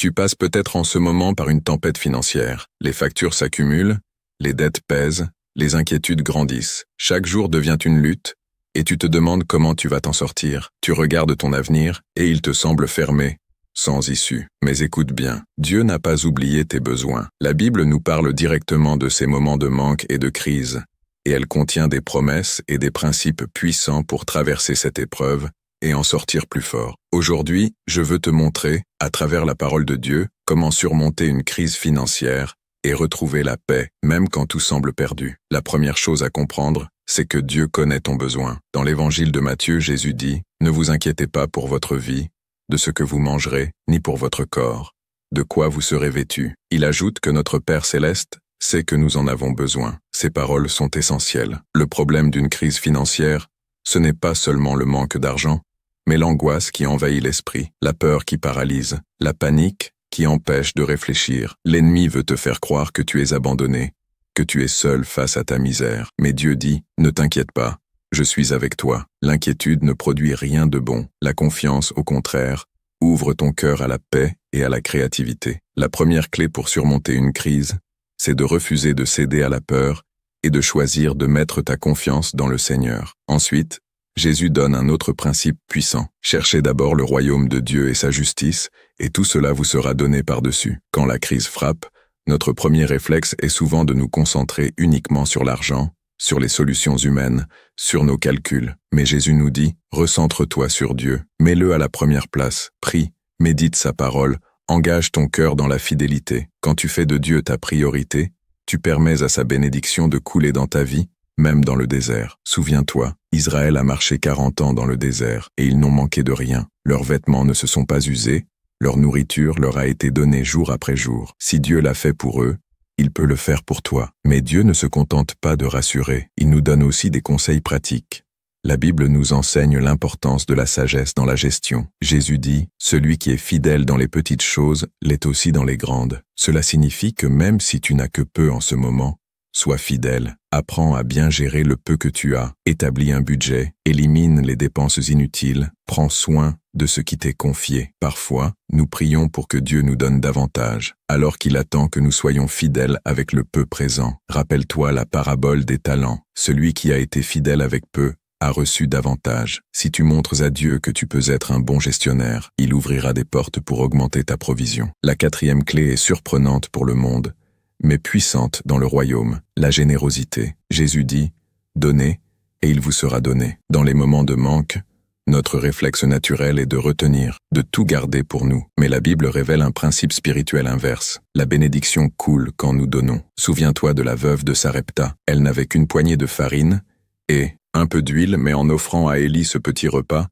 Tu passes peut-être en ce moment par une tempête financière. Les factures s'accumulent, les dettes pèsent, les inquiétudes grandissent. Chaque jour devient une lutte, et tu te demandes comment tu vas t'en sortir. Tu regardes ton avenir, et il te semble fermé, sans issue. Mais écoute bien, Dieu n'a pas oublié tes besoins. La Bible nous parle directement de ces moments de manque et de crise, et elle contient des promesses et des principes puissants pour traverser cette épreuve et en sortir plus fort. Aujourd'hui, je veux te montrer, à travers la parole de Dieu, comment surmonter une crise financière et retrouver la paix, même quand tout semble perdu. La première chose à comprendre, c'est que Dieu connaît ton besoin. Dans l'évangile de Matthieu, Jésus dit « Ne vous inquiétez pas pour votre vie, de ce que vous mangerez, ni pour votre corps, de quoi vous serez vêtus. » Il ajoute que notre Père céleste sait que nous en avons besoin. Ces paroles sont essentielles. Le problème d'une crise financière, ce n'est pas seulement le manque d'argent, mais l'angoisse qui envahit l'esprit, la peur qui paralyse, la panique qui empêche de réfléchir. L'ennemi veut te faire croire que tu es abandonné, que tu es seul face à ta misère. Mais Dieu dit, ne t'inquiète pas, je suis avec toi. L'inquiétude ne produit rien de bon. La confiance, au contraire, ouvre ton cœur à la paix et à la créativité. La première clé pour surmonter une crise, c'est de refuser de céder à la peur et de choisir de mettre ta confiance dans le Seigneur. Ensuite, Jésus donne un autre principe puissant. Cherchez d'abord le royaume de Dieu et sa justice, et tout cela vous sera donné par-dessus. Quand la crise frappe, notre premier réflexe est souvent de nous concentrer uniquement sur l'argent, sur les solutions humaines, sur nos calculs. Mais Jésus nous dit, recentre-toi sur Dieu, mets-le à la première place, prie, médite sa parole, engage ton cœur dans la fidélité. Quand tu fais de Dieu ta priorité, tu permets à sa bénédiction de couler dans ta vie, même dans le désert. Souviens-toi, Israël a marché 40 ans dans le désert, et ils n'ont manqué de rien. Leurs vêtements ne se sont pas usés, leur nourriture leur a été donnée jour après jour. Si Dieu l'a fait pour eux, il peut le faire pour toi. Mais Dieu ne se contente pas de rassurer, il nous donne aussi des conseils pratiques. La Bible nous enseigne l'importance de la sagesse dans la gestion. Jésus dit, « Celui qui est fidèle dans les petites choses l'est aussi dans les grandes. » Cela signifie que même si tu n'as que peu en ce moment, sois fidèle, apprends à bien gérer le peu que tu as, établis un budget, élimine les dépenses inutiles, prends soin de ce qui t'est confié. Parfois, nous prions pour que Dieu nous donne davantage, alors qu'il attend que nous soyons fidèles avec le peu présent. Rappelle-toi la parabole des talents. Celui qui a été fidèle avec peu a reçu davantage. Si tu montres à Dieu que tu peux être un bon gestionnaire, il ouvrira des portes pour augmenter ta provision. La quatrième clé est surprenante pour le monde, mais puissante dans le royaume, la générosité. Jésus dit, « Donnez, et il vous sera donné. » Dans les moments de manque, notre réflexe naturel est de retenir, de tout garder pour nous. Mais la Bible révèle un principe spirituel inverse. La bénédiction coule quand nous donnons. Souviens-toi de la veuve de Sarepta. Elle n'avait qu'une poignée de farine et un peu d'huile, mais en offrant à Élie ce petit repas,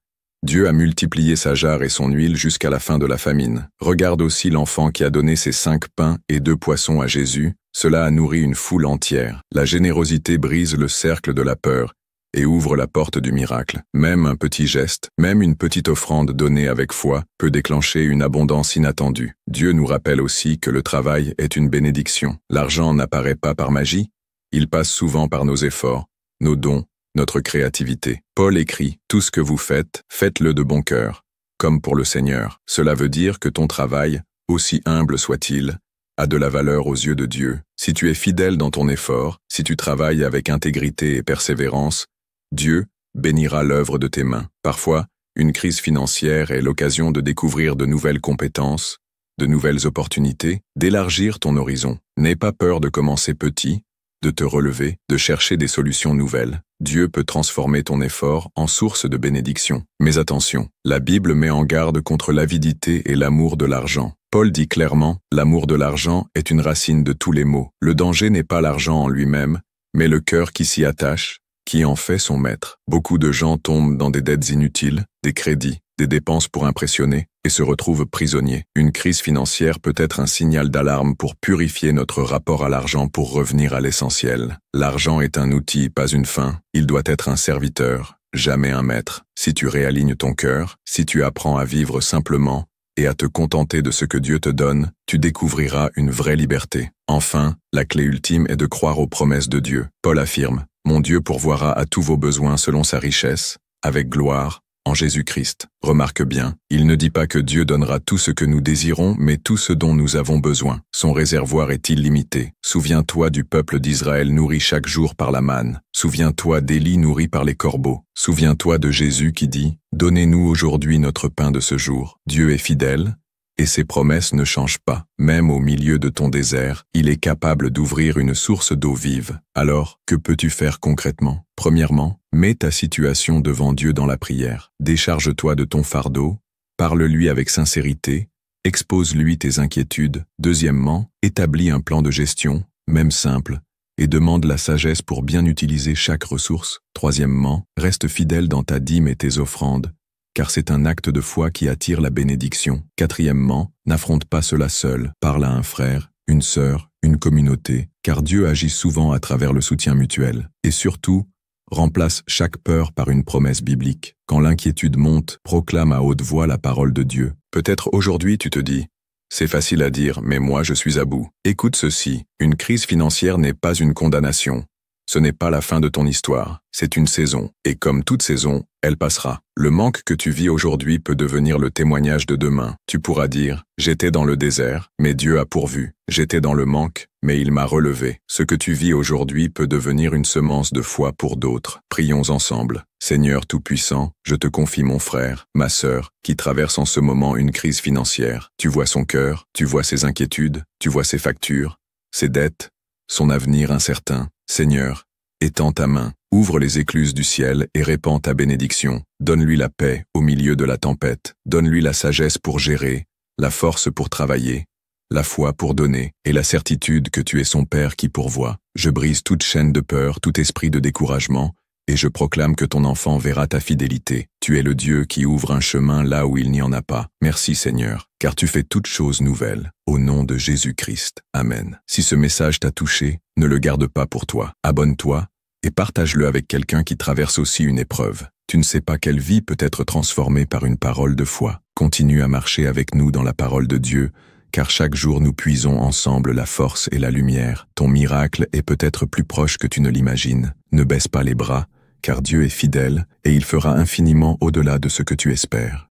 Dieu a multiplié sa jarre et son huile jusqu'à la fin de la famine. Regarde aussi l'enfant qui a donné ses 5 pains et 2 poissons à Jésus. Cela a nourri une foule entière. La générosité brise le cercle de la peur et ouvre la porte du miracle. Même un petit geste, même une petite offrande donnée avec foi, peut déclencher une abondance inattendue. Dieu nous rappelle aussi que le travail est une bénédiction. L'argent n'apparaît pas par magie, il passe souvent par nos efforts, nos dons, notre créativité. Paul écrit, « Tout ce que vous faites, faites-le de bon cœur, comme pour le Seigneur. » Cela veut dire que ton travail, aussi humble soit-il, a de la valeur aux yeux de Dieu. Si tu es fidèle dans ton effort, si tu travailles avec intégrité et persévérance, Dieu bénira l'œuvre de tes mains. Parfois, une crise financière est l'occasion de découvrir de nouvelles compétences, de nouvelles opportunités, d'élargir ton horizon. N'aie pas peur de commencer petit, de te relever, de chercher des solutions nouvelles. Dieu peut transformer ton effort en source de bénédiction. Mais attention, la Bible met en garde contre l'avidité et l'amour de l'argent. Paul dit clairement, l'amour de l'argent est une racine de tous les maux. Le danger n'est pas l'argent en lui-même, mais le cœur qui s'y attache, qui en fait son maître. Beaucoup de gens tombent dans des dettes inutiles, des crédits, des dépenses pour impressionner, et se retrouvent prisonniers. Une crise financière peut être un signal d'alarme pour purifier notre rapport à l'argent pour revenir à l'essentiel. L'argent est un outil, pas une fin. Il doit être un serviteur, jamais un maître. Si tu réalignes ton cœur, si tu apprends à vivre simplement et à te contenter de ce que Dieu te donne, tu découvriras une vraie liberté. Enfin, la clé ultime est de croire aux promesses de Dieu. Paul affirme, « Mon Dieu pourvoira à tous vos besoins selon sa richesse, avec gloire, en Jésus-Christ. Remarque bien, il ne dit pas que Dieu donnera tout ce que nous désirons, mais tout ce dont nous avons besoin. Son réservoir est illimité. Souviens-toi du peuple d'Israël nourri chaque jour par la manne. Souviens-toi d'Élie nourri par les corbeaux. Souviens-toi de Jésus qui dit « Donnez-nous aujourd'hui notre pain de ce jour ». Dieu est fidèle, et ses promesses ne changent pas. Même au milieu de ton désert, il est capable d'ouvrir une source d'eau vive. Alors, que peux-tu faire concrètement? Premièrement, mets ta situation devant Dieu dans la prière. Décharge-toi de ton fardeau, parle-lui avec sincérité, expose-lui tes inquiétudes. Deuxièmement, établis un plan de gestion, même simple, et demande la sagesse pour bien utiliser chaque ressource. Troisièmement, reste fidèle dans ta dîme et tes offrandes, car c'est un acte de foi qui attire la bénédiction. Quatrièmement, n'affronte pas cela seul. Parle à un frère, une sœur, une communauté, car Dieu agit souvent à travers le soutien mutuel. Et surtout, remplace chaque peur par une promesse biblique. Quand l'inquiétude monte, proclame à haute voix la parole de Dieu. Peut-être aujourd'hui tu te dis « C'est facile à dire, mais moi je suis à bout ». Écoute ceci, une crise financière n'est pas une condamnation. Ce n'est pas la fin de ton histoire, c'est une saison, et comme toute saison, elle passera. Le manque que tu vis aujourd'hui peut devenir le témoignage de demain. Tu pourras dire « J'étais dans le désert, mais Dieu a pourvu. J'étais dans le manque, mais il m'a relevé. » Ce que tu vis aujourd'hui peut devenir une semence de foi pour d'autres. Prions ensemble. Seigneur Tout-Puissant, je te confie mon frère, ma sœur, qui traverse en ce moment une crise financière. Tu vois son cœur, tu vois ses inquiétudes, tu vois ses factures, ses dettes, son avenir incertain. Seigneur, étends ta main, ouvre les écluses du ciel et répands ta bénédiction. Donne-lui la paix au milieu de la tempête. Donne-lui la sagesse pour gérer, la force pour travailler, la foi pour donner, et la certitude que tu es son Père qui pourvoit. Je brise toute chaîne de peur, tout esprit de découragement, et je proclame que ton enfant verra ta fidélité. Tu es le Dieu qui ouvre un chemin là où il n'y en a pas. Merci Seigneur, car tu fais toutes choses nouvelles. Au nom de Jésus-Christ. Amen. Si ce message t'a touché, ne le garde pas pour toi. Abonne-toi et partage-le avec quelqu'un qui traverse aussi une épreuve. Tu ne sais pas quelle vie peut être transformée par une parole de foi. Continue à marcher avec nous dans la parole de Dieu, car chaque jour nous puisons ensemble la force et la lumière. Ton miracle est peut-être plus proche que tu ne l'imagines. Ne baisse pas les bras, car Dieu est fidèle et il fera infiniment au-delà de ce que tu espères.